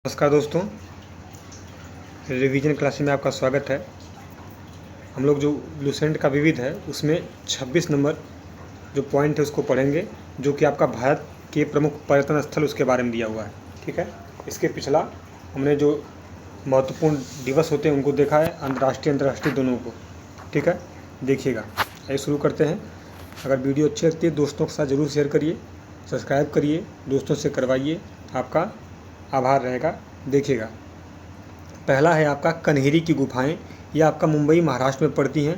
नमस्कार दोस्तों, revision class में आपका स्वागत है। हम लोग जो लूसेंट का विविध है उसमें 26 नंबर जो पॉइंट है उसको पढ़ेंगे, जो कि आपका भारत के प्रमुख पर्यटन स्थल उसके बारे में दिया हुआ है। ठीक है, इसके पिछला हमने जो महत्वपूर्ण दिवस होते हैं उनको देखा है, अंतर्राष्ट्रीय दोनों को। ठीक है, देखिएगा। आइए शुरू करते हैं। अगर वीडियो अच्छी लगती है दोस्तों के साथ ज़रूर शेयर करिए, सब्सक्राइब करिए, दोस्तों से करवाइए, आपका आभार रहेगा। देखिएगा, पहला है आपका कन्हेरी की गुफाएं। ये आपका मुंबई महाराष्ट्र में पड़ती हैं।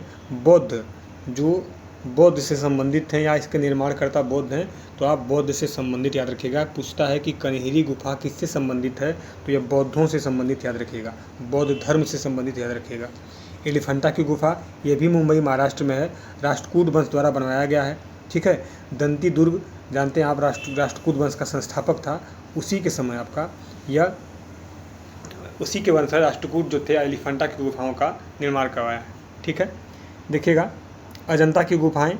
जो बौद्ध से संबंधित हैं या इसके निर्माणकर्ता बौद्ध हैं, तो आप बौद्ध से संबंधित याद रखिएगा। पूछता है कि कन्हेरी गुफा किससे संबंधित है, तो यह बौद्धों से संबंधित याद रखिएगा, बौद्ध धर्म से संबंधित याद रखिएगा। एलिफेंटा की गुफा, ये भी मुंबई महाराष्ट्र में है, राष्ट्रकूट वंश द्वारा बनवाया गया है। ठीक है, दंती दुर्ग जानते हैं आप, राष्ट्रकूट वंश का संस्थापक था, उसी के समय आपका यह उसी के वंश राष्ट्रकूट जो थे एलिफेंटा की गुफाओं का निर्माण करवाया है। ठीक है, देखिएगा। अजंता की गुफाएं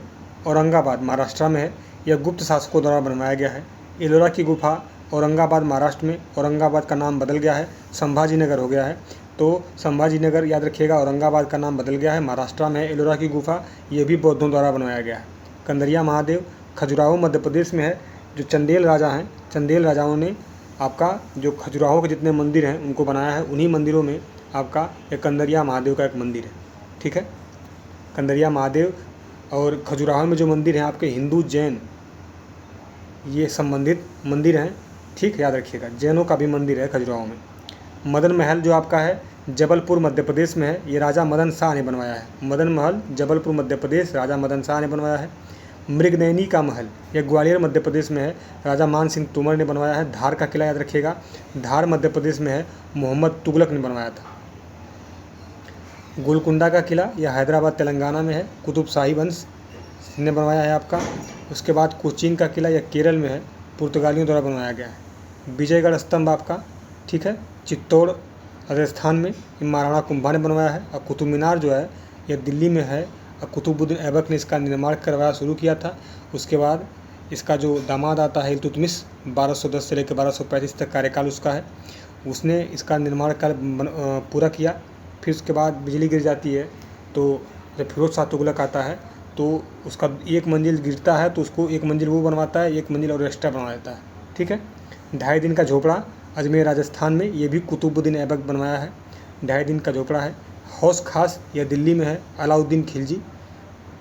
औरंगाबाद महाराष्ट्र में है, यह गुप्त शासकों द्वारा बनवाया गया है। एलोरा की गुफा औरंगाबाद महाराष्ट्र में, औरंगाबाद का नाम बदल गया है, संभाजी नगर हो गया है, तो संभाजी नगर याद रखिएगा, औरंगाबाद का नाम बदल गया है, महाराष्ट्र में है। एलोरा की गुफा ये भी बौद्धों द्वारा बनवाया गया है। कंदरिया महादेव खजुराहो मध्य प्रदेश में है। जो चंदेल राजा हैं, चंदेल राजाओं ने आपका जो खजुराहो के जितने मंदिर हैं उनको बनाया है। उन्हीं मंदिरों में आपका एक कंदरिया महादेव का एक मंदिर है। ठीक है, कंदरिया महादेव और खजुराहो में जो मंदिर हैं आपके हिंदू जैन ये संबंधित मंदिर हैं। ठीक, याद रखिएगा, जैनों का भी मंदिर है खजुराहो में। मदन महल जो आपका है जबलपुर मध्य प्रदेश में है, ये राजा मदन शाह ने बनवाया है। मदन महल जबलपुर मध्य प्रदेश, राजा मदन शाह ने बनवाया है। मृगनयनी का महल यह ग्वालियर मध्य प्रदेश में है, राजा मान सिंह तोमर ने बनवाया है। धार का किला याद रखिएगा, धार मध्य प्रदेश में है, मोहम्मद तुगलक ने बनवाया था। गोलकुंडा का किला यह हैदराबाद तेलंगाना में है, कुतुब शाही वंश ने बनवाया है आपका। उसके बाद कोचीन का किला यह केरल में है, पुर्तगालियों द्वारा बनवाया गया है। विजयगढ़ स्तंभ आपका, ठीक है, चित्तौड़ राजस्थान में, महाराणा कुंभा ने बनवाया है। और कुतुब मीनार जो है यह दिल्ली में है, कुतुबुद्दीन ऐबक ने इसका निर्माण करवाया शुरू किया था। उसके बाद इसका जो दामाद आता है इल्तुतमिश, 1210 से लेकर 1235 तक कार्यकाल उसका है, उसने इसका निर्माण कार्य पूरा किया। फिर उसके बाद बिजली गिर जाती है, तो जब फिरोज शाह तुगलक आता है तो उसका एक मंजिल गिरता है, तो उसको एक मंजिल वो बनवाता है, एक मंजिल और एक्स्ट्रा बनवा देता है। ठीक है, 2.5 दिन का झोपड़ा अजमेर राजस्थान में, ये भी कुतुबुद्दीन ऐबक बनवाया है। 2.5 दिन का झोपड़ा है। हौस खास यह दिल्ली में है, अलाउद्दीन खिलजी।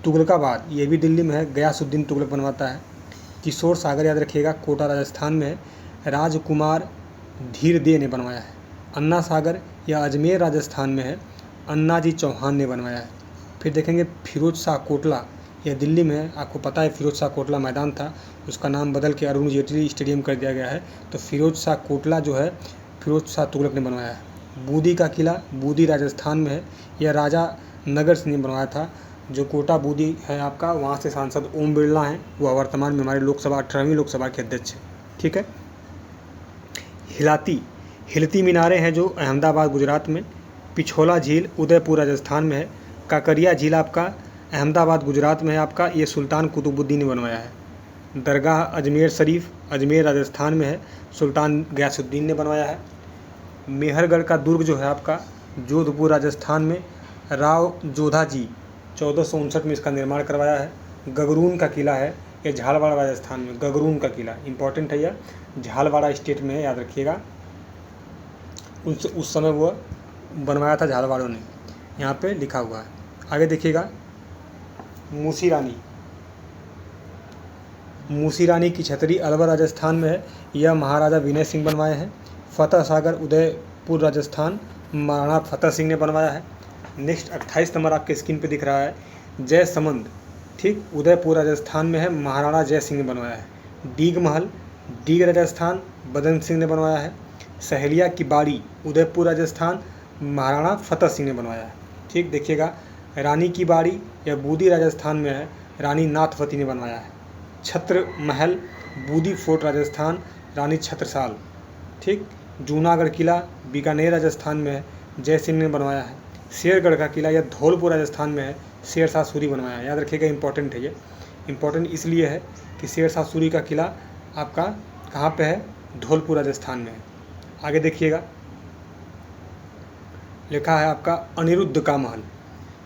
तुगलकाबाद ये भी दिल्ली में है, गयासुद्दीन तुगलक बनवाता है। किशोर सागर याद रखिएगा, कोटा राजस्थान में है, राजकुमार धीरदेव ने बनवाया है। अन्ना सागर यह अजमेर राजस्थान में है, अन्नाजी चौहान ने बनवाया है। फिर देखेंगे फिरोज शाह कोटला, यह दिल्ली में है। आपको पता है फिरोज शाह कोटला मैदान था, उसका नाम बदल के अरुण जेटली स्टेडियम कर दिया गया है। तो फिरोज शाह कोटला जो है फिरोज शाह तुगलक ने बनवाया है। बूदी का किला बूदी राजस्थान में है, यह राजा नगर सिंह ने बनवाया था। जो कोटा बूदी है आपका, वहाँ से सांसद ओम बिरला हैं, वह वर्तमान में हमारे 18वीं लोकसभा के अध्यक्ष हैं। ठीक है, हिलती मीनारें हैं जो अहमदाबाद गुजरात में। पिछोला झील उदयपुर राजस्थान में है। काकरिया झील आपका अहमदाबाद गुजरात में है आपका, ये सुल्तान कुतुबुद्दीन ने बनवाया है। दरगाह अजमेर शरीफ अजमेर राजस्थान में है, सुल्तान गयासुद्दीन ने बनवाया है। मेहरगढ़ का दुर्ग जो है आपका जोधपुर राजस्थान में, राव जोधा जी 1459 में इसका निर्माण करवाया है। गगरून का किला है, ये झालवाड़ा राजस्थान में, गगरून का किला इंपॉर्टेंट है, यह झालवाड़ा स्टेट में है, याद रखिएगा। उस समय वो बनवाया था झालवाड़ों ने, यहाँ पे लिखा हुआ है। आगे देखिएगा, मूसी रानी की छतरी अलवर राजस्थान में है, यह महाराजा विनय सिंह बनवाए हैं। फतेह सागर उदयपुर राजस्थान, महाराणा फतेह सिंह ने बनवाया है। नेक्स्ट 28 नंबर आपके स्क्रीन पे दिख रहा है, जयसमंद, ठीक, उदयपुर राजस्थान में है, महाराणा जय सिंह ने बनवाया है। डीग महल डीग राजस्थान, बदन सिंह ने बनवाया है। सहेलिया की बाड़ी उदयपुर राजस्थान, महाराणा फतेह सिंह ने बनवाया है। ठीक, देखिएगा, रानी की बाड़ी यह बूदी राजस्थान में है, रानी नाथवती ने बनवाया है। छत्र महल बूदी फोर्ट राजस्थान, रानी छत्रसाल। ठीक, जूनागढ़ किला बीकानेर राजस्थान में है, जय सिंह ने बनवाया है। शेरगढ़ का किला यह धौलपुर राजस्थान में है, शेर शाह सूरी बनवाया है। याद रखिएगा, इंपॉर्टेंट है ये, इंपॉर्टेंट इसलिए है कि शेर शाह सूरी का किला आपका कहाँ पे है, धौलपुर राजस्थान में है। आगे देखिएगा, लिखा है आपका अनिरुद्ध का महल,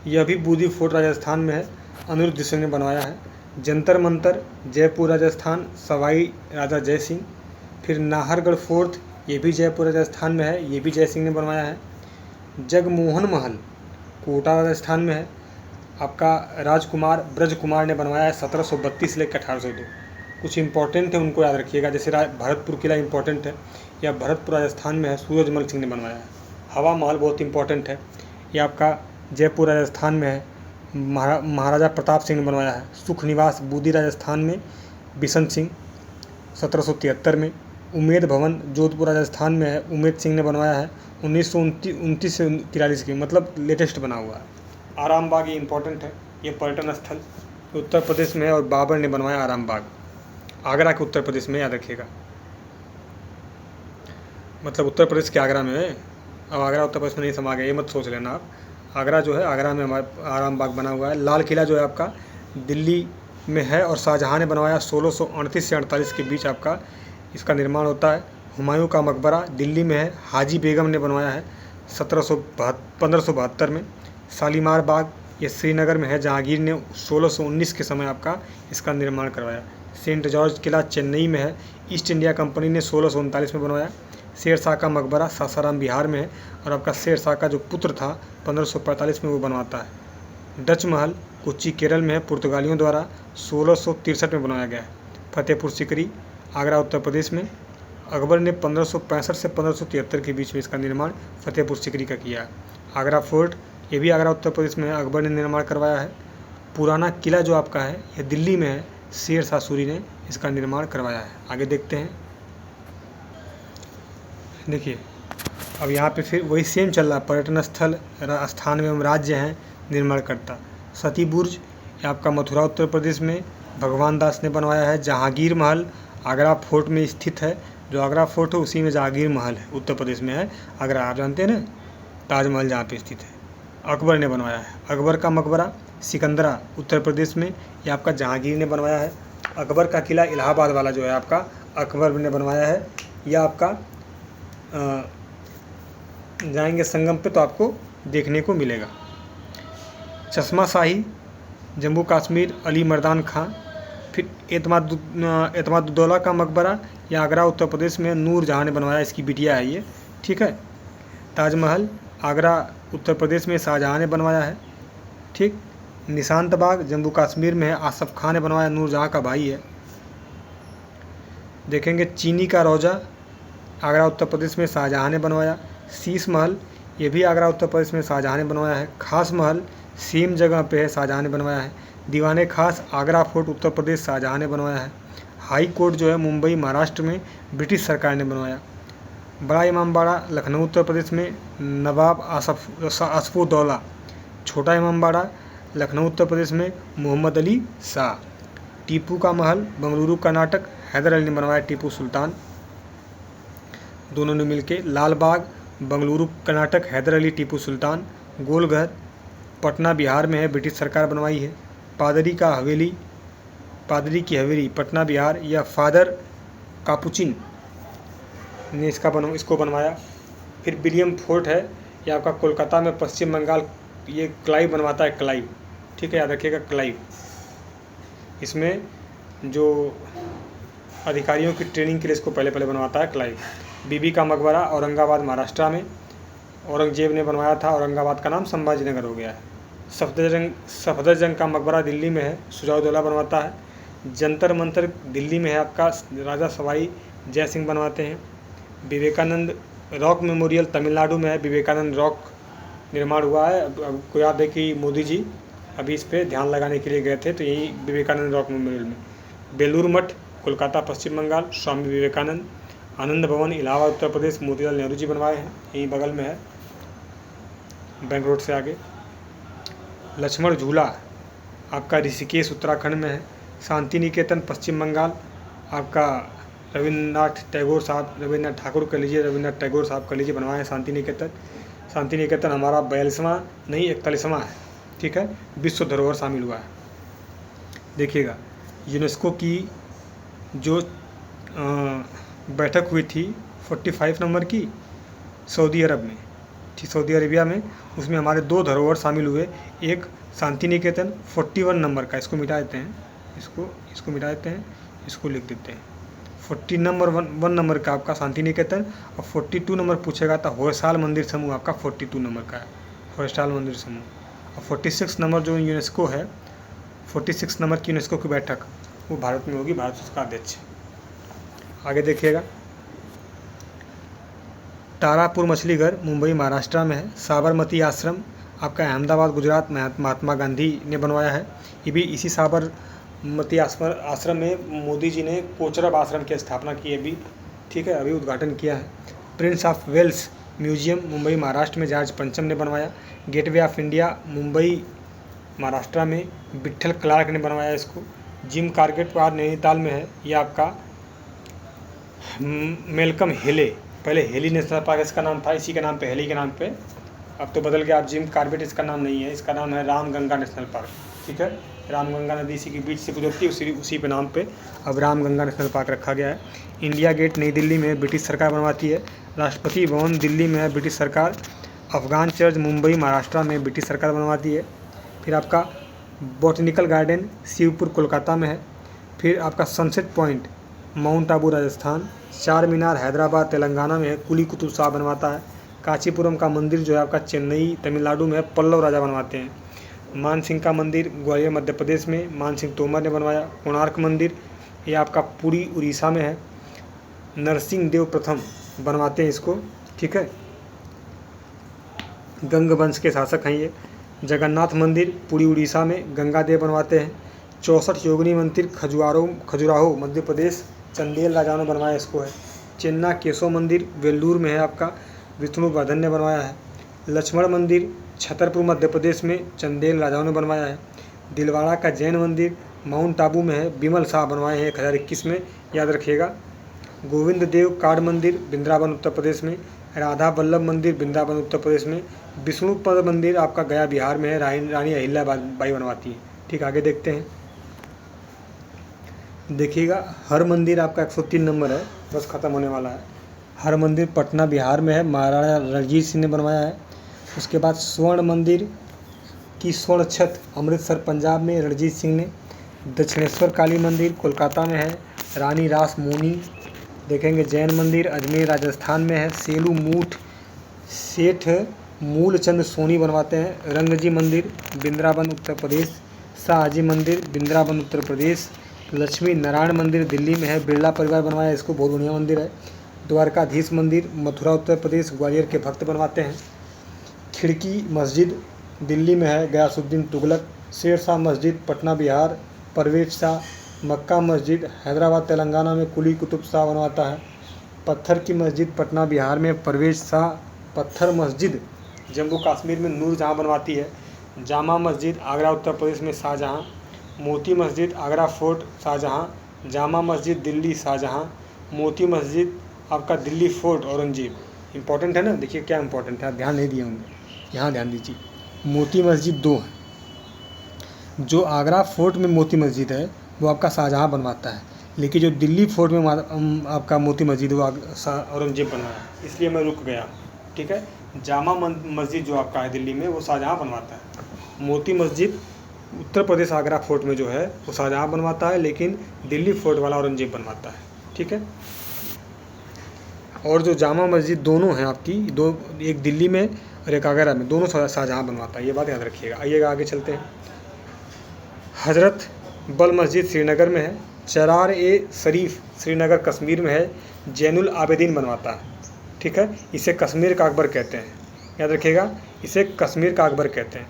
यह भी बूदी फोर्ट राजस्थान में है, अनिरुद्ध सिंह ने बनवाया है। जंतर मंतर जयपुर राजस्थान, सवाई राजा जय सिंह। फिर नाहरगढ़ फोर्ट, ये भी जयपुर राजस्थान में है, ये भी जय सिंह ने बनवाया है। जगमोहन महल कोटा राजस्थान में है, आपका राजकुमार ब्रज कुमार ने बनवाया है 1732 से लेकर 1802। कुछ इंपॉर्टेंट है उनको याद रखिएगा, जैसे भरतपुर किला इंपॉर्टेंट है, या भरतपुर राजस्थान में है, सूरजमल सिंह ने बनवाया है। हवा महल बहुत इंपॉर्टेंट है, ये आपका जयपुर राजस्थान में है, महाराजा प्रताप सिंह ने बनवाया है। सुख निवास बूदी राजस्थान में, बिशन सिंह 1773 में। उमेद भवन जोधपुर राजस्थान में है, उमेद सिंह ने बनवाया है 1929 से 43 की, मतलब लेटेस्ट बना हुआ है। आराम बाग ये इंपॉर्टेंट है, ये पर्यटन स्थल उत्तर प्रदेश में है और बाबर ने बनवाया आराम बाग, आगरा के उत्तर प्रदेश में, याद रखिएगा, मतलब उत्तर प्रदेश के आगरा में है। अब आगरा उत्तर प्रदेश में नहीं समा गया, ये मत सोच लेना आप। आगरा जो है, आगरा में हमारा आराम बाग बना हुआ है। लाल किला जो है आपका दिल्ली में है और शाहजहाँ ने बनवाया 1638 से 48 के बीच आपका इसका निर्माण होता है। हुमायूं का मकबरा दिल्ली में है, हाजी बेगम ने बनवाया है 1572 में। शालीमार बाग ये श्रीनगर में है, जहांगीर ने 1619 के समय आपका इसका निर्माण करवाया। सेंट जॉर्ज किला चेन्नई में है, ईस्ट इंडिया कंपनी ने 1639 में बनवाया। शेर शाह का मकबरा सासाराम बिहार में है और आपका शेर शाह का जो पुत्र था 1545 में वो बनवाता है। डच महल कोच्चि केरल में है, पुर्तगालियों द्वारा 1663 में बनाया गया है। फतेहपुर सीकरी आगरा उत्तर प्रदेश में, अकबर ने 1565 से 1573 के बीच में इसका निर्माण फतेहपुर सीकरी का किया है। आगरा फोर्ट ये भी आगरा उत्तर प्रदेश में है, अकबर ने निर्माण करवाया है। पुराना किला जो आपका है ये दिल्ली में है, शेर शाह सूरी ने इसका निर्माण करवाया है। आगे देखते हैं, देखिए अब यहाँ पे फिर वही सेम चल रहा है, पर्यटन स्थल स्थान एवं राज्य हैं निर्माणकर्ता। सती बुर्ज ये आपका मथुरा उत्तर प्रदेश में भगवान दास ने बनवाया है। जहांगीर महल आगरा फोर्ट में स्थित है, जो आगरा फोर्ट है उसी में जहांगीर महल है, उत्तर प्रदेश में है आगरा, आप जानते हैं ना, ताजमहल जहाँ पे स्थित है, अकबर ने बनवाया है। अकबर का मकबरा सिकंदरा उत्तर प्रदेश में, ये आपका जहांगीर ने बनवाया है। अकबर का किला इलाहाबाद वाला जो है आपका अकबर ने बनवाया है। यह आपका जाएंगे संगम पे तो आपको देखने को मिलेगा। चश्मा शाही जम्मू कश्मीर अली मर्दान खां। फिर एतमादुद्दौला का मकबरा या आगरा उत्तर प्रदेश में नूर जहाँ ने बनवाया, इसकी बिटिया है ये, ठीक है। ताजमहल आगरा उत्तर प्रदेश में शाहजहाँ ने बनवाया है, ठीक। निशांत बाग जम्मू कश्मीर में है, आसफ खान ने बनवाया, नूर जहाँ का भाई है। देखेंगे चीनी का रोजा आगरा उत्तर प्रदेश में शाहजहाँ ने बनवाया। शीश महल ये भी आगरा उत्तर प्रदेश में शाहजहाँ ने बनवाया है। खास महल सेम जगह पे है, शाहजहाँ ने बनवाया है। दीवाने खास आगरा फोर्ट उत्तर प्रदेश शाहजहाँ ने बनवाया है। हाई कोर्ट जो है मुंबई महाराष्ट्र में ब्रिटिश सरकार ने बनवाया। बड़ा इमामबाड़ा लखनऊ उत्तर प्रदेश में नवाब आसफउद्दौला। छोटा इमामबाड़ा लखनऊ उत्तर प्रदेश में मोहम्मद अली शाह। टीपू का महल बंगलुरु कर्नाटक हैदर अली ने बनवाया, टीपू सुल्तान दोनों ने मिलके। लाल बाग बंगलुरु कर्नाटक हैदर अली टीपू सुल्तान। गोलघर पटना बिहार में है, ब्रिटिश सरकार बनवाई है। पादरी की हवेली पटना बिहार या फादर कापुचिन ने इसको बनवाया। फिर विलियम फोर्ट है, ये आपका कोलकाता में पश्चिम बंगाल, ये क्लाइव बनवाता है, क्लाइव, ठीक है, याद रखिएगा क्लाइव। इसमें जो अधिकारियों की ट्रेनिंग के लिए इसको पहले बनवाता है क्लाइव। बीबी का मकबरा औरंगाबाद महाराष्ट्र में औरंगजेब ने बनवाया था, औरंगाबाद का नाम संभाजीनगर हो गया है। सफदरजंग का मकबरा दिल्ली में है, सुजाउद्दौला बनवाता है। जंतर मंतर दिल्ली में है, आपका राजा सवाई जय सिंह बनवाते हैं। विवेकानंद रॉक मेमोरियल तमिलनाडु में है, विवेकानंद रॉक निर्माण हुआ है। आपको याद है कि मोदी जी अभी इस पर ध्यान लगाने के लिए गए थे, तो यही विवेकानंद रॉक मेमोरियल में। बेलूर मठ कोलकाता पश्चिम बंगाल स्वामी विवेकानंद। आनंद भवन इलाहाबाद उत्तर प्रदेश मोतीलाल नेहरू जी बनवाए हैं, यहीं बगल में है, बैंक रोड से आगे। लक्ष्मण झूला आपका ऋषिकेश उत्तराखंड में है। शांति निकेतन पश्चिम बंगाल आपका रविन्द्रनाथ ठाकुर कह लीजिए, रविन्द्रनाथ टैगोर साहब कह लीजिए, बनवाए हैं शांति निकेतन। शांति निकेतन हमारा 42वां नहीं 41वां है, ठीक है, विश्व धरोहर शामिल हुआ है। देखिएगा यूनेस्को की जो बैठक हुई थी 45 नंबर की सऊदी अरब में, ठीक, सऊदी अरेबिया में, उसमें हमारे 2 धरोहर शामिल हुए। एक शांति निकेतन 41 नंबर का, इसको मिटा देते हैं, इसको मिटा देते हैं, इसको लिख देते हैं। 1 नंबर का आपका शांति निकेतन, और 42 नंबर पूछेगा तो होयसाल मंदिर समूह आपका 42 नंबर का है, होयसाल मंदिर समूह। और 46 नंबर जो यूनेस्को है, 46 नंबर की यूनेस्को की बैठक वो भारत में होगी, भारत उसका अध्यक्ष। आगे देखिएगा, तारापुर मछली घर मुंबई महाराष्ट्र में है। साबरमती आश्रम आपका अहमदाबाद गुजरात में महात्मा गांधी ने बनवाया है। ये भी इसी साबरमती आश्रम में मोदी जी ने कोचरब आश्रम की स्थापना की है अभी, ठीक है, अभी उद्घाटन किया है। Prince of Wales museum Mumbai Maharashtra में जॉर्ज पंचम ने बनवाया। Gateway of India Mumbai Maharashtra में विट्ठल क्लार्क ने बनवाया इसको। जिम कार्बेट पार्क नैनीताल में है, ये आपका मेलकम हेले, पहले हेली नेशनल पार्क इसका नाम था, इसी के नाम पे, हेली के नाम पे, अब तो बदल गया, अब जिम कार्बेट इसका नाम नहीं है, इसका नाम है रामगंगा नेशनल पार्क, ठीक है। रामगंगा नदी इसी के बीच से गुजरती है, उसी पे नाम पे अब रामगंगा नेशनल पार्क रखा गया है। इंडिया गेट नई दिल्ली में ब्रिटिश सरकार बनवाती है। राष्ट्रपति भवन दिल्ली में है ब्रिटिश सरकार। अफगान चर्च मुंबई महाराष्ट्र में ब्रिटिश सरकार बनवाती है। फिर आपका बॉटनिकल गार्डन शिवपुर कोलकाता में है। फिर आपका sunset point mount Abu Rajasthan. चार मीनार हैदराबाद तेलंगाना में है, कुली कुतुब शाह बनवाता है। कांचीपुरम का मंदिर जो है आपका चेन्नई तमिलनाडु में है, पल्लव राजा बनवाते हैं। मान सिंह का मंदिर ग्वालियर मध्य प्रदेश में मान सिंह तोमर ने बनवाया। कोणार्क मंदिर ये आपका पुरी उड़ीसा में है, नरसिंह देव प्रथम बनवाते हैं इसको, ठीक है, गंग वंश के शासक हैं ये। जगन्नाथ मंदिर पुरी उड़ीसा में गंगा देव बनवाते हैं। 64 योगिनी मंदिर खजुराहो मध्य प्रदेश चंदेल राजा ने बनवाया इसको है। चेन्ना केशव मंदिर वेल्लूर में है आपका, विष्णुवर्धन ने बनवाया है। लक्ष्मण मंदिर छतरपुर मध्य प्रदेश में चंदेल राजाओं ने बनवाया है। दिलवाड़ा का जैन मंदिर माउंट आबू में है, बिमल शाह बनवाए हैं 1021 में, याद रखिएगा। गोविंद देव काड मंदिर वृंदावन उत्तर प्रदेश में। राधा वल्लभ मंदिर वृंदावन उत्तर प्रदेश में। विष्णुपद मंदिर आपका गया बिहार में है, रानी अहिल्याबाई बनवाती है, ठीक। आगे देखते हैं, देखिएगा हर मंदिर आपका 103 नंबर है, बस ख़त्म होने वाला है। हर मंदिर पटना बिहार में है, महाराणा रणजीत सिंह ने बनवाया है। उसके बाद स्वर्ण मंदिर की स्वर्ण छत अमृतसर पंजाब में रणजीत सिंह ने। दक्षिणेश्वर काली मंदिर कोलकाता में है, रानी रास मोनी। देखेंगे जैन मंदिर अजमेर राजस्थान में है, सेलू मूठ सेठ मूलचंद सोनी बनवाते हैं। रंगजी मंदिर वृंदावन उत्तर प्रदेश। शाहजी मंदिर वृंदावन उत्तर प्रदेश। लक्ष्मी नारायण मंदिर दिल्ली में है, बिरला परिवार बनवाया इसको, बहुत बढ़िया मंदिर है। द्वारकाधीश मंदिर मथुरा उत्तर प्रदेश, ग्वालियर के भक्त बनवाते हैं। खिड़की मस्जिद दिल्ली में है, गयासुद्दीन तुगलक। शेर शाह मस्जिद पटना बिहार, परवेज शाह। मक्का मस्जिद हैदराबाद तेलंगाना में कुली कुतुब शाह बनवाता है। पत्थर की मस्जिद पटना बिहार में परवेज शाह। पत्थर मस्जिद जम्मू कश्मीर में नूर जहाँ बनवाती है। जामा मस्जिद आगरा उत्तर प्रदेश में शाहजहाँ। मोती मस्जिद आगरा फोर्ट शाहजहाँ। जामा मस्जिद दिल्ली शाहजहाँ। मोती मस्जिद आपका दिल्ली फोर्ट औरंगजेब। इंपॉर्टेंट है ना, देखिए क्या इंपॉर्टेंट है, ध्यान नहीं दिए होंगे, यहाँ ध्यान दीजिए। मोती मस्जिद 2 है, जो आगरा फोर्ट में मोती मस्जिद है वो आपका शाहजहाँ बनवाता है, लेकिन जो दिल्ली फोर्ट में आपका मोती मस्जिद वो औरंगजेब बनवाया, इसलिए मैं रुक गया, ठीक है। जामा मस्जिद जो आपका है दिल्ली में वो शाहजहाँ बनवाता है। मोती मस्जिद उत्तर प्रदेश आगरा फोर्ट में जो है वो शाहजहाँ बनवाता है, लेकिन दिल्ली फोर्ट वाला औरंगजेब बनवाता है, ठीक है। और जो जामा मस्जिद दोनों हैं आपकी, दो, एक दिल्ली में और एक आगरा में, दोनों शाहजहाँ बनवाता है, ये बात याद रखिएगा। आइएगा आगे चलते हैं। हज़रत बल मस्जिद श्रीनगर में है। चरार ए शरीफ श्रीनगर कश्मीर में है, जैनुल आबेदीन बनवाता है, ठीक है। इसे कश्मीर का अकबर कहते हैं, याद रखिएगा, इसे कश्मीर का अकबर कहते हैं।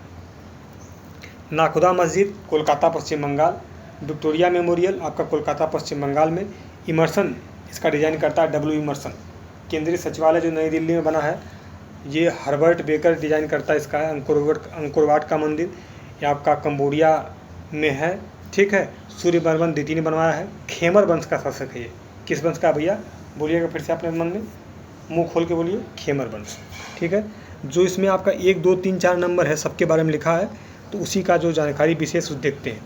नाखुदा मस्जिद कोलकाता पश्चिम बंगाल। विक्टोरिया मेमोरियल आपका कोलकाता पश्चिम बंगाल में। इमर्सन इसका डिज़ाइन करता है डब्ल्यू इमर्सन। केंद्रीय सचिवालय जो नई दिल्ली में बना है ये हर्बर्ट बेकर डिज़ाइन करता है इसका है। अंकोरवाट का मंदिर ये आपका कंबोडिया में है, ठीक है। सूर्यवर्मन द्वितीय ने बनवाया है। खेमर वंश का शासक है ये। किस वंश का भैया, बोलिएगा फिर से अपने मन में, मुंह खोल के बोलिए, खेमर वंश, ठीक है। जो इसमें आपका 1, 2, 3, 4 नंबर है, सबके बारे में लिखा है, तो उसी का जो जानकारी विशेष देखते हैं।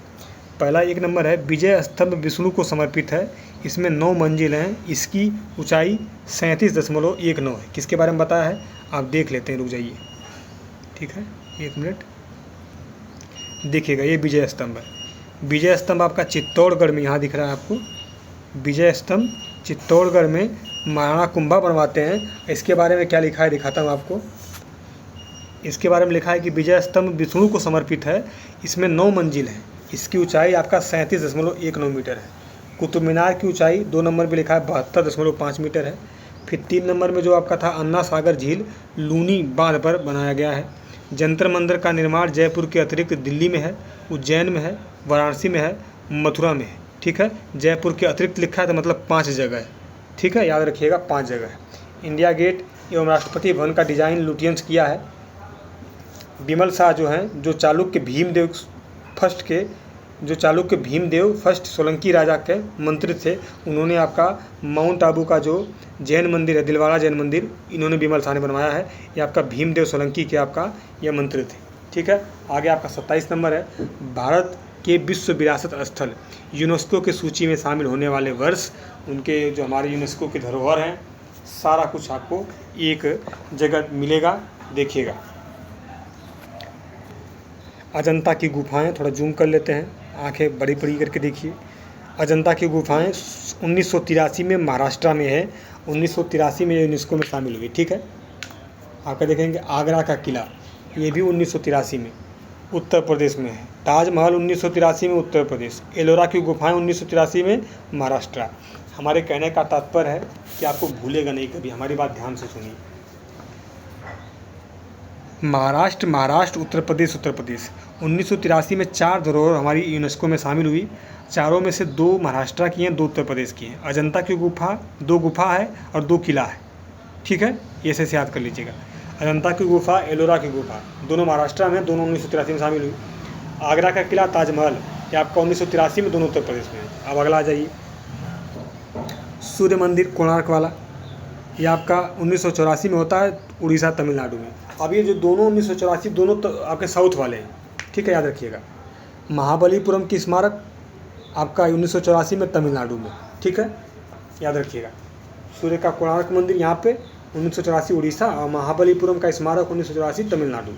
पहला 1 नंबर है, विजय स्तंभ विष्णु को समर्पित है, इसमें 9 मंजिल हैं, इसकी ऊंचाई 37.19 है। किसके बारे में बताया है आप देख लेते हैं, रुक जाइए, ठीक है 1 मिनट। देखिएगा ये विजय स्तंभ है। विजय स्तंभ आपका चित्तौड़गढ़ में यहाँ दिख रहा है आपको। विजय स्तंभ चित्तौड़गढ़ में महाराणा कुंभा बनवाते हैं। इसके बारे में क्या लिखा है दिखाता हूँ आपको। इसके बारे में लिखा है कि विजय स्तंभ विष्णु को समर्पित है। इसमें 9 मंजिल है। इसकी ऊंचाई आपका 37.19 मीटर है। कुतुब मीनार की ऊंचाई 2 नंबर पे लिखा है 72.5 मीटर है। फिर 3 नंबर में जो आपका था अन्ना सागर झील लूनी बांध पर बनाया गया है। जंतर मंदिर का निर्माण जयपुर के अतिरिक्त दिल्ली में है, उज्जैन में है, वाराणसी में है, मथुरा में है, ठीक है। जयपुर के अतिरिक्त लिखा है तो मतलब 5 जगह है, ठीक है, याद रखिएगा 5 जगह है। इंडिया गेट एवं राष्ट्रपति भवन का डिज़ाइन लुटियंस किया है। बिमल शाह जो हैं, जो चालुक्य भीमदेव फर्स्ट सोलंकी राजा के मंत्री थे, उन्होंने आपका माउंट आबू का जो जैन मंदिर है, दिलवाड़ा जैन मंदिर, इन्होंने बिमल शाह ने बनवाया है। ये आपका भीमदेव सोलंकी के आपका ये मंत्री थे, ठीक है। आगे आपका 27 नंबर है भारत के विश्व विरासत स्थल यूनेस्को की सूची में शामिल होने वाले वर्ष, उनके जो हमारे यूनेस्को की धरोहर हैं, सारा कुछ आपको एक जगह मिलेगा, देखिएगा। अजंता की गुफाएं, थोड़ा जूम कर लेते हैं, आंखें बड़ी बड़ी करके देखिए। अजंता की गुफाएं 1983 में महाराष्ट्र में है। 1983 में यूनेस्को में शामिल हुई, ठीक है। आकर देखेंगे आगरा का किला, ये भी 1983 में उत्तर प्रदेश में है। ताजमहल 1983 में उत्तर प्रदेश। एलोरा की गुफाएं 1983 में महाराष्ट्र। हमारे कहने का तात्पर्य है कि आपको भूलेगा नहीं कभी, हमारी बात ध्यान से सुनिए। महाराष्ट्र, उत्तर प्रदेश 1983 में 4 धरोहर हमारी यूनेस्को में शामिल हुई। चारों में से 2 महाराष्ट्र की हैं, 2 उत्तर प्रदेश की हैं। अजंता की गुफा 2 गुफा है और 2 किला है, ठीक है, ये ऐसे याद कर लीजिएगा। अजंता की गुफा, एलोरा की गुफा, दोनों महाराष्ट्र में, दोनों 1983 में शामिल हुई। आगरा का किला, ताजमहल, ये आपका 1983 में, दोनों उत्तर प्रदेश में है। अब अगला आ जाइए, सूर्य मंदिर कोणार्क वाला, ये आपका 1984 में होता है, उड़ीसा तमिलनाडु में। अब ये जो दोनों 1984 दोनों तो आपके साउथ वाले हैं, ठीक है, याद रखिएगा। महाबलीपुरम की स्मारक आपका 1984 में तमिलनाडु में, ठीक है, याद रखिएगा। सूर्य का कोणार्क मंदिर यहाँ पे 1984 उड़ीसा, और महाबलीपुरम का स्मारक 1984 तमिलनाडु।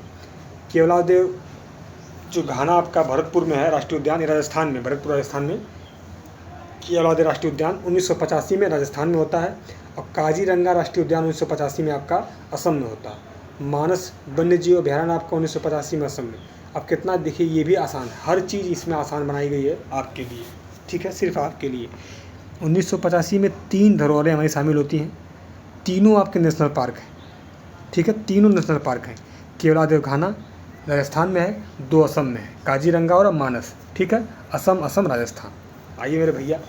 केवलादेव जो घाना आपका भरतपुर में है राष्ट्रीय उद्यान, राजस्थान में, भरतपुर राजस्थान में केवलादेव राष्ट्रीय उद्यान 1985 में राजस्थान में होता है। और काजीरंगा राष्ट्रीय उद्यान 1985 में आपका असम में होता है। मानस वन्य जीव अभयारण्य आपका 1985 में असम में। अब कितना देखिए, ये भी आसान है, हर चीज़ इसमें आसान बनाई गई है आपके लिए, ठीक है, सिर्फ आपके लिए। 1985 में 3 धरोहरें हमारी शामिल होती हैं, तीनों आपके नेशनल पार्क हैं, ठीक है, तीनों नेशनल पार्क हैं। केवलादेव घाना राजस्थान में है, 2 असम में है, काजीरंगा और मानस, ठीक है, असम राजस्थान। आइए मेरे भैया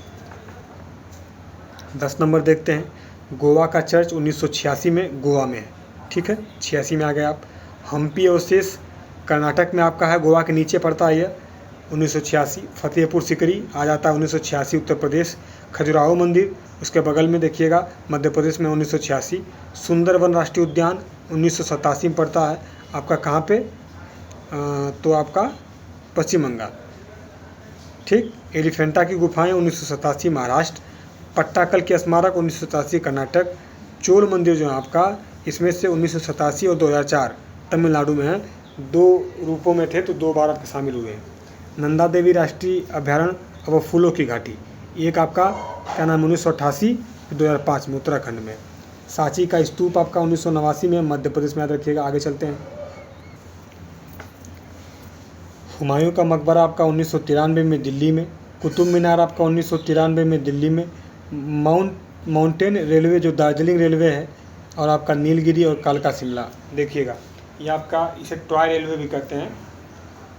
10 नंबर देखते हैं। गोवा का चर्च 1986 में गोवा में है, ठीक है, 86 में आ गए आप। हम्पी अवशेष कर्नाटक में आपका है, गोवा के नीचे पड़ता है ये, 1986। फतेहपुर सिकरी आ जाता है 1986 उत्तर प्रदेश। खजुराहो मंदिर उसके बगल में देखिएगा, मध्य प्रदेश में 1986। सुंदरवन राष्ट्रीय उद्यान 1987 में पड़ता है आपका, कहाँ पे तो आपका पश्चिम बंगाल, ठीक। एलिफेंटा की गुफाएं 1987 महाराष्ट्र। पट्टाकल के स्मारक 1987 कर्नाटक। चोल मंदिर जो है आपका, इसमें से 1987 और 2004 तमिलनाडु में है। 2 रूपों में थे तो 2 बार आपके शामिल हुए हैं। नंदा देवी राष्ट्रीय अभयारण्य अब फूलों की घाटी, एक आपका क्या नाम 1988 2005 में उत्तराखंड में। सांची का स्तूप आपका 1989 में मध्य प्रदेश में, याद रखिएगा। आगे चलते हैं। हुमायूं का मकबरा आपका 1993 में दिल्ली में। कुतुब मीनार आपका 1993 में दिल्ली में। माउंटेन रेलवे जो दार्जिलिंग रेलवे है, और आपका नीलगिरी और कालका शिमला, देखिएगा ये आपका, इसे टॉय रेलवे भी कहते हैं,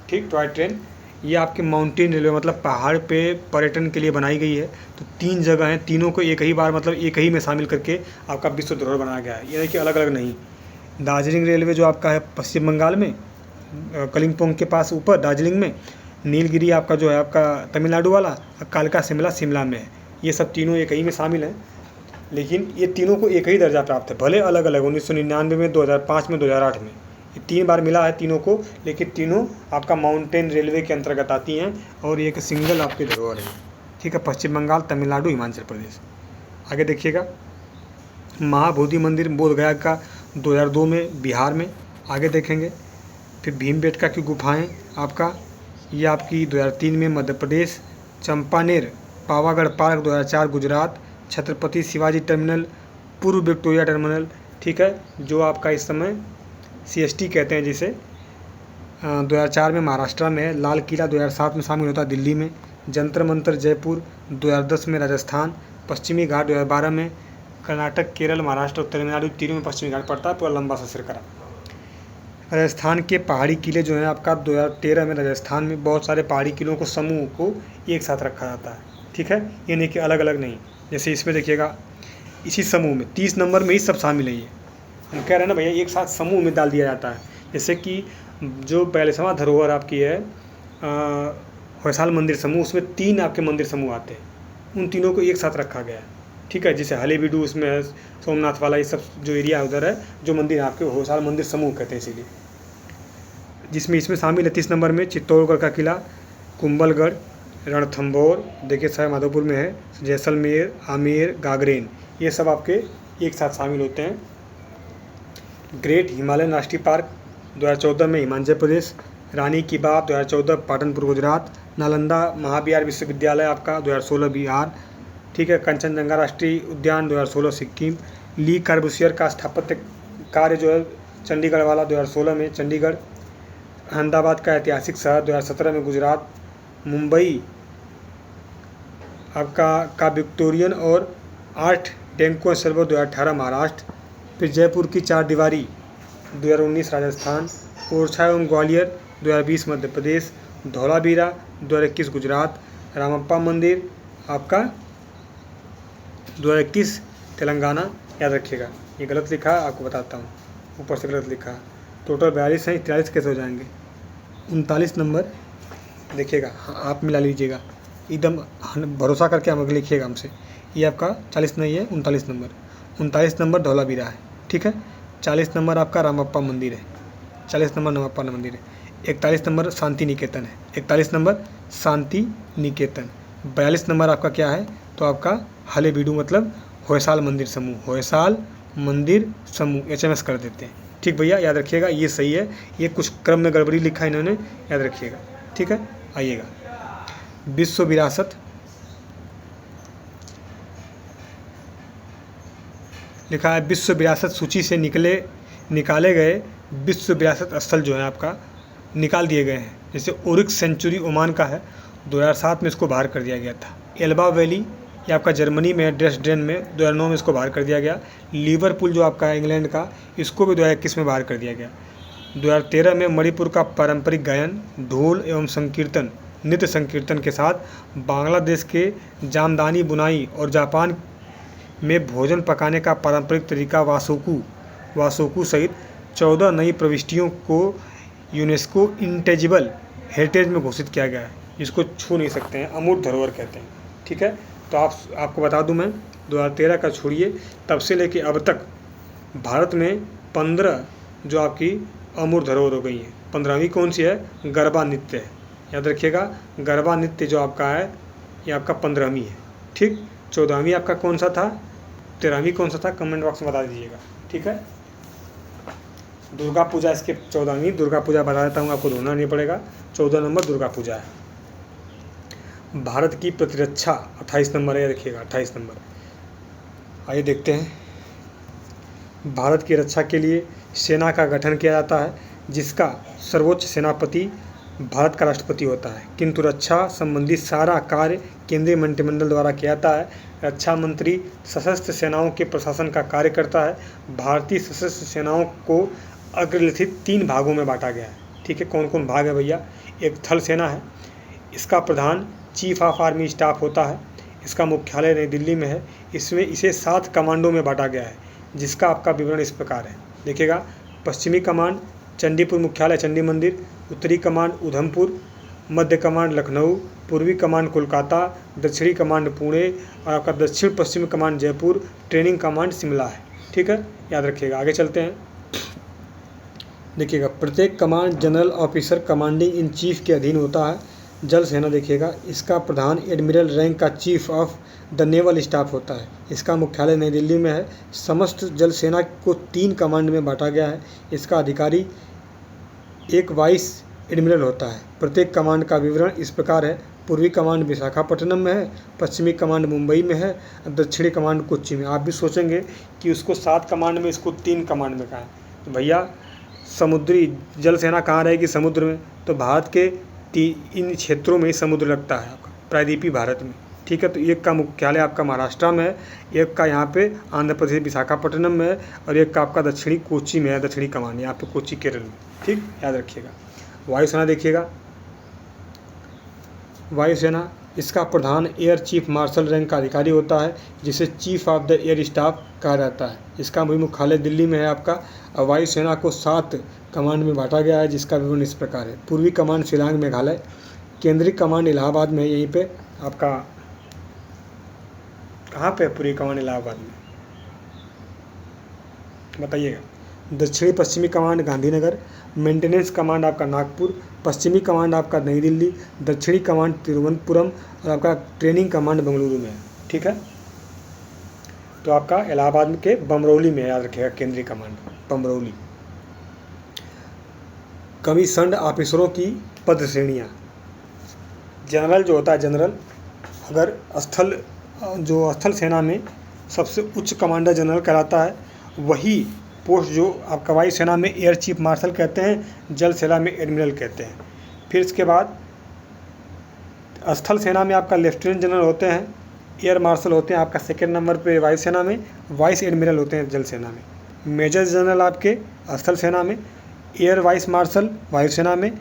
ठीक, टॉय ट्रेन। ये आपके माउंटेन रेलवे मतलब पहाड़ पे पर्यटन के लिए बनाई गई है। तो 3 जगह हैं, तीनों को एक ही बार मतलब एक ही में शामिल करके आपका विश्व धरोहर बनाया गया है, ये नहीं कि अलग अलग नहीं। दार्जिलिंग रेलवे जो आपका है पश्चिम बंगाल में, कलिम्पोंग के पास ऊपर दार्जिलिंग में। नीलगिरी आपका जो है आपका तमिलनाडु वाला, और कालका शिमला शिमला में है। ये सब तीनों एक ही में शामिल हैं, लेकिन ये तीनों को एक ही दर्जा प्राप्त है, भले अलग अलग 1999 में, 2005 में, 2008 में, ये 3 बार मिला है तीनों को, लेकिन तीनों आपका माउंटेन रेलवे के अंतर्गत आती हैं और एक सिंगल आपकी धरोहर है, ठीक है, पश्चिम बंगाल, तमिलनाडु, हिमाचल प्रदेश। आगे देखिएगा, महाबोधि मंदिर बोधगया का 2002 में बिहार में। आगे देखेंगे, फिर भीमबेटका की गुफाएं आपका, ये आपकी 2003 में मध्य प्रदेश। चंपानेर पावागढ़ पार्क 2004 गुजरात। छत्रपति शिवाजी टर्मिनल पूर्व विक्टोरिया टर्मिनल, ठीक है, जो आपका इस समय CST कहते हैं जिसे, 2004 में महाराष्ट्र में है। लाल किला 2007 में शामिल होता है दिल्ली में। जंतर मंतर जयपुर 2010 में राजस्थान। पश्चिमी घाट 2012 में। कर्नाटक, केरल, महाराष्ट्र और तमिलनाडु तीनों में पश्चिमी घाट पड़ता है, पूरा लंबा सा सिरकरा। राजस्थान के पहाड़ी किले जो हैं आपका 2013 में राजस्थान में बहुत सारे पहाड़ी किलों को समूह को एक साथ रखा जाता है, ठीक है, ये नहीं कि अलग अलग नहीं। जैसे इसमें देखिएगा, इसी समूह में 30 नंबर में ही सब शामिल है। ये हम कह रहे हैं ना भैया, एक साथ समूह में डाल दिया जाता है। जैसे कि जो 42वां धरोहर आपकी है होयसाल मंदिर समूह, उसमें 3 आपके मंदिर समूह आते हैं, उन तीनों को एक साथ रखा गया है, ठीक है। जैसे हलेबीडू उसमें है, सोमनाथ वाला, ये सब जो एरिया उधर है, जो मंदिर आपके होयसाल मंदिर समूह कहते हैं इसीलिए। जिसमें इसमें शामिल है 30 नंबर में चित्तौड़गढ़ का किला, कुंभलगढ़, रणथंभौर, देखिए सवाई माधोपुर में है, जैसलमेर, आमेर, गागरेन, ये सब आपके एक साथ शामिल होते हैं। ग्रेट हिमालयन राष्ट्रीय पार्क 2014 में हिमाचल प्रदेश। रानी की बाग 2014 पाटनपुर गुजरात। नालंदा महाविहार विश्वविद्यालय आपका 2016 बिहार, ठीक है। कंचनजंगा राष्ट्रीय उद्यान 2016 सिक्किम। ली कार्बूसियर का स्थापत्य कार्य जो है चंडीगढ़ वाला 2016 में चंडीगढ़। अहमदाबाद का ऐतिहासिक शहर 2017 में गुजरात। मुंबई आपका का विक्टोरियन और आर्ट डेको सरोवर 2018 महाराष्ट्र। फिर जयपुर की 4 दीवारी 2019 राजस्थान। ओरछा एवं ग्वालियर 2020 मध्य प्रदेश। धौलावीरा 2021 गुजरात। रामप्पा मंदिर आपका 2021 तेलंगाना। याद रखिएगा, ये गलत लिखा है, आपको बताता हूँ, ऊपर से गलत लिखा है। टोटल 42 हैं, 43 कैसे हो जाएंगे। 39 नंबर देखिएगा, आप मिला लीजिएगा एकदम भरोसा करके हम लिखिएगा हमसे। ये आपका 40 नहीं है, 39 नंबर। 39 नंबर धौलावीरा है, ठीक है। 40 नंबर आपका रामप्पा मंदिर है। 40 नंबर रामप्पा मंदिर है। 41 नंबर शांति निकेतन है। 41 नंबर शांति निकेतन। 42 नंबर आपका क्या है, तो आपका हलेबीडू मतलब होयसाल मंदिर समूह। होयसाल मंदिर समूह HMS कर देते हैं, ठीक भैया, याद रखिएगा, ये सही है। ये कुछ क्रम में गड़बड़ी लिखा है इन्होंने, याद रखिएगा, ठीक है। आइएगा, विश्व विरासत लिखा है, विश्व विरासत सूची से निकाले गए विश्व विरासत स्थल जो है आपका निकाल दिए गए हैं। जैसे ओरिक सेंचुरी ओमान का है, 2007 में इसको बाहर कर दिया गया था। एल्बा वैली ये आपका जर्मनी में ड्रेसडेन में 2009 में इसको बाहर कर दिया गया। लिवरपूल जो आपका है इंग्लैंड का, इसको भी 2021 में बाहर कर दिया गया। 2013 में मणिपुर का पारंपरिक गायन, ढोल एवं संकीर्तन, नृत्य संकीर्तन के साथ बांग्लादेश के जामदानी बुनाई और जापान में भोजन पकाने का पारंपरिक तरीका वासोकू सहित 14 नई प्रविष्टियों को यूनेस्को इंटेजिबल हेरिटेज में घोषित किया गया है। इसको छू नहीं सकते हैं, अमूर्त धरोहर कहते हैं, ठीक है। तो आपको बता दूं मैं, 2013 का छोड़िए, तब से लेके अब तक भारत में 15 जो आपकी अमूर्त धरोहर हो गई हैं। 15वीं कौन सी है, गरबा नृत्य है, याद रखिएगा। गरबा नृत्य जो आपका है ये आपका 15वीं है, ठीक। 14वीं आपका कौन सा था, 13वीं कौन सा था, कमेंट बॉक्स में बता दीजिएगा, ठीक है। दुर्गा पूजा इसके 14वीं, दुर्गा पूजा बता देता हूँ, आपको ढूंढना नहीं पड़ेगा। 14 नंबर दुर्गा पूजा है। भारत की प्रतिरक्षा 28 नंबर है, रखिएगा 28 नंबर। आइए देखते हैं, भारत की रक्षा के लिए सेना का गठन किया जाता है, जिसका सर्वोच्च सेनापति भारत का राष्ट्रपति होता है, किंतु रक्षा संबंधी सारा कार्य केंद्रीय मंत्रिमंडल द्वारा किया जाता है। रक्षा मंत्री सशस्त्र सेनाओं के प्रशासन का कार्य करता है। भारतीय सशस्त्र सेनाओं को अग्रलिखित 3 भागों में बांटा गया है, ठीक है। कौन कौन भाग है भैया, एक थल सेना है, इसका प्रधान चीफ ऑफ आर्मी स्टाफ होता है, इसका मुख्यालय नई दिल्ली में है। इसे 7 कमांडों में बांटा गया है, जिसका आपका विवरण इस प्रकार है, देखिएगा। पश्चिमी कमांड चंडीपुर मुख्यालय चंडी मंदिर, उत्तरी कमांड उधमपुर, मध्य कमांड लखनऊ, पूर्वी कमांड कोलकाता, दक्षिणी कमांड पुणे और आपका दक्षिण पश्चिमी command Jaipur, training command Shimla है, ठीक है, याद रखिएगा। आगे चलते हैं, देखिएगा। प्रत्येक command general officer commanding in chief के अधीन होता है। जल सेना देखिएगा, इसका प्रधान एडमिरल रैंक का chief of the naval staff होता है। इसका मुख्यालय नई दिल्ली में है। समस्त जल सेना को 3 कमांड में बांटा गया है। इसका अधिकारी एक वाइस एडमिरल होता है। प्रत्येक कमांड का विवरण इस प्रकार है। पूर्वी कमांड विशाखापट्टनम में है, पश्चिमी कमांड मुंबई में है, दक्षिणी कमांड कोच्चि में। आप भी सोचेंगे कि उसको 7 कमांड में, इसको 3 कमांड में कहा है। तो भैया समुद्री जल सेना कहाँ रहेगी? समुद्र में। तो भारत के इन क्षेत्रों में समुद्र लगता है आपका, प्रायद्वीपीय भारत में, ठीक है। तो एक का मुख्यालय आपका महाराष्ट्र में है, एक का यहाँ पे आंध्र प्रदेश विशाखापट्टनम में है, और एक का आपका दक्षिणी कोच्चि में है, दक्षिणी कमान यहाँ पे कोच्चि केरल में, ठीक, याद रखिएगा। वायुसेना देखिएगा, वायुसेना, इसका प्रधान एयर चीफ मार्शल रैंक का अधिकारी होता है, जिसे chief of the air staff कहा जाता है। इसका भी मुख्यालय दिल्ली में है आपका। और वायुसेना को 7 कमांड में बांटा गया है, जिसका विवरण इस प्रकार है। पूर्वी कमांड शिलांग मेघालय, केंद्रीय कमांड इलाहाबाद में है। यहीं पे आपका कहाँ पे है पूर्वी कमांड? इलाहाबाद में, बताइएगा। दक्षिणी पश्चिमी कमांड गांधीनगर, मेंटेनेंस कमांड आपका नागपुर, पश्चिमी कमांड आपका नई दिल्ली, दक्षिणी कमांड तिरुवनंतपुरम, और आपका ट्रेनिंग कमांड बेंगलुरु में है, ठीक है। तो आपका इलाहाबाद के बमरौली में, याद रखिएगा, केंद्रीय कमांड बमरौली। कमीशन्ड ऑफिसरों की पद श्रेणियाँ। जनरल जो होता है, जनरल, अगर स्थल सेना में सबसे उच्च कमांडर जनरल कहलाता है। वही पोस्ट जो आपका वायुसेना में एयर चीफ मार्शल कहते हैं, जल सेना में एडमिरल कहते हैं। फिर इसके बाद स्थल सेना में आपका लेफ्टिनेंट जनरल होते हैं, एयर मार्शल होते हैं आपका 2nd नंबर पे वायुसेना में, वाइस एडमिरल होते हैं जल सेना में। मेजर जनरल आपके स्थल सेना में, एयर वाइस मार्शल वायुसेना में,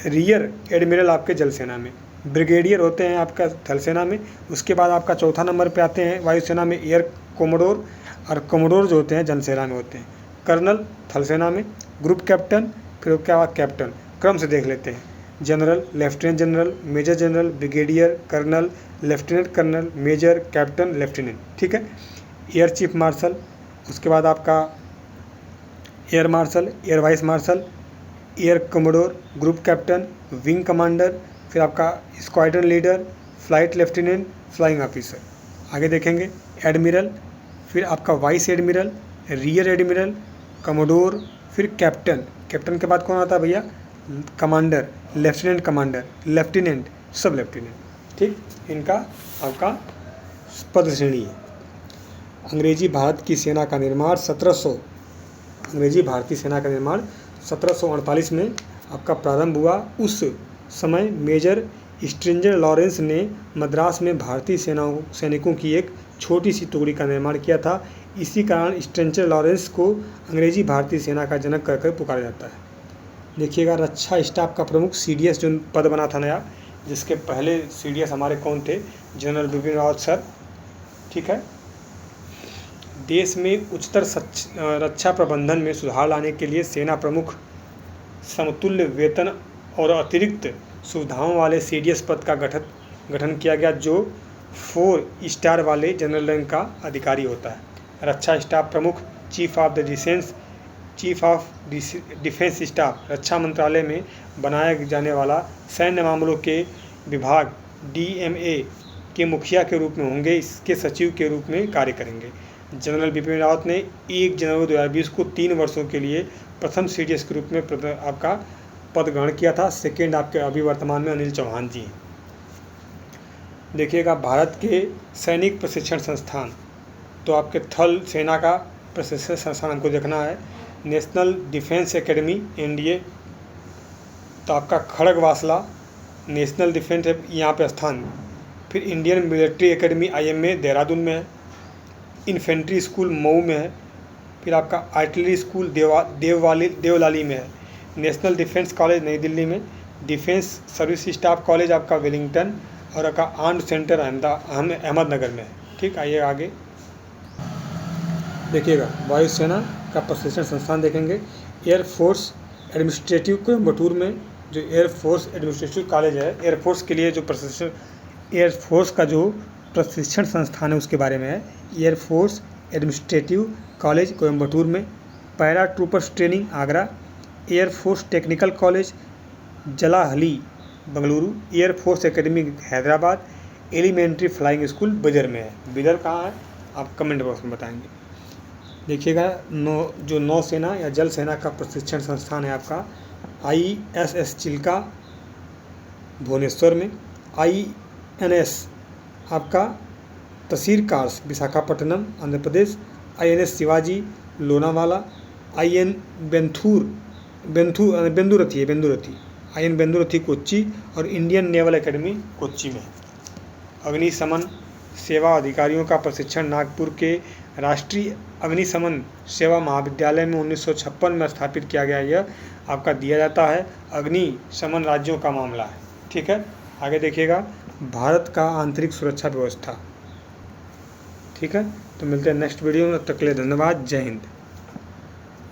रियर एडमिरल आपके जल सेना में, ब्रिगेडियर होते हैं आपका थल सेना में। उसके बाद आपका 4था नंबर पे आते हैं वायुसेना में एयर कोमोडोर, और कोमोडोर जो होते हैं जल सेना में होते हैं। कर्नल थल सेना में, ग्रुप कैप्टन, फिर उसके बाद कैप्टन। क्रम से देख लेते हैं, general, lieutenant general, major general, brigadier, colonel, lieutenant colonel, major, captain, lieutenant, ठीक है। एयर चीफ मार्शल, उसके बाद आपका air marshal, air vice marshal, air commodore, group captain, wing commander, फिर आपका squadron leader, flight lieutenant, flying officer. आगे देखेंगे admiral, फिर आपका vice admiral, rear admiral, commodore, फिर कैप्टन। कैप्टन के बाद कौन आता है भैया? Commander, lieutenant commander, lieutenant, sub lieutenant, ठीक। इनका आपका पद श्रेणी है। अंग्रेजी भारत की सेना का निर्माण 1700 अंग्रेजी भारतीय सेना का निर्माण 1748 में आपका प्रारंभ हुआ। उस समय मेजर स्ट्रेंजर लॉरेंस ने मद्रास में भारतीय सैनिकों की एक छोटी सी टुकड़ी का निर्माण किया था। इसी कारण स्ट्रेंजर लॉरेंस को अंग्रेजी भारतीय सेना का जनक कहकर पुकारा जाता है। देखिएगा, रक्षा स्टाफ का प्रमुख CDS जो पद बना था नया, जिसके पहले CDS हमारे कौन थे? जनरल बिपिन रावत सर, ठीक है। देश में उच्चतर रक्षा प्रबंधन में सुधार लाने के लिए सेना प्रमुख, समतुल्य वेतन और अतिरिक्त सुविधाओं वाले CDS पद का गठन किया गया, जो 4 स्टार वाले जनरल रैंक का अधिकारी होता है। रक्षा स्टाफ प्रमुख, चीफ ऑफ डिफेंस स्टाफ, रक्षा मंत्रालय में बनाए जाने वाला सैन्य मामलों के विभाग DMA के मुखिया के रूप में होंगे। इसके सचिव के रूप में कार्य करेंगे। जनरल बिपिन रावत ने 1 जनवरी 2020 को 3 वर्षों के लिए प्रथम CDS के रूप में आपका पद ग्रहण किया था। 2nd आपके अभी वर्तमान में अनिल चौहान जी हैं। देखिएगा, भारत के सैनिक प्रशिक्षण संस्थान, तो आपके थल सेना का प्रशिक्षण संस्थान हमको देखना है। नेशनल डिफेंस एकेडमी NDA, तो आपका खड़गवासला नेशनल डिफेंस यहाँ पे स्थान। फिर Indian military academy IMA Dehradun में है। इन्फेंट्री स्कूल मऊ में है। फिर आपका आर्टिलरी स्कूल देवलाली में है। नेशनल डिफेंस कॉलेज नई दिल्ली में। डिफेंस सर्विस स्टाफ कॉलेज आपका वेलिंगटन, और आपका आर्म्ड सेंटर अहमदनगर में है, ठीक। आइए आगे देखिएगा, वायुसेना का प्रशिक्षण संस्थान देखेंगे। एयरफोर्स एडमिनिस्ट्रेटिव कोयम्बटूर में जो एयरफोर्स एडमिनिस्ट्रेटिव कॉलेज है, एयरफोर्स के लिए जो एयरफोर्स का जो प्रशिक्षण संस्थान है उसके बारे में है। एयरफोर्स एडमिनिस्ट्रेटिव कॉलेज कोयम्बटूर में। Para troopers training Agra. Air force technical college Jalahalli Bengaluru, air force academy Hyderabad, elementary flying school Bidar में है। बिदर कहाँ है आप कमेंट बॉक्स में बताएंगे। देखिएगा जो नौसेना या जल सेना का प्रशिक्षण संस्थान है आपका ISS चिल्का भुवनेश्वर में, INS आपका तसीर कार्स Visakhapatnam Andhra Pradesh, INS Shivaji Lonavala, IN Venduruthy IN Venduruthy Kochi और इंडियन नेवल एकेडमी कोच्चि में। अग्निशमन सेवा अधिकारियों का प्रशिक्षण नागपुर के राष्ट्रीय अग्निशमन सेवा महाविद्यालय में 1956 में स्थापित किया गया। यह आपका दिया जाता है, अग्निशमन राज्यों का मामला है। ठीक है, आगे देखिएगा भारत का आंतरिक सुरक्षा व्यवस्था। ठीक है, तो मिलते हैं नेक्स्ट वीडियो में, तब तक के लिए धन्यवाद, जय हिंद।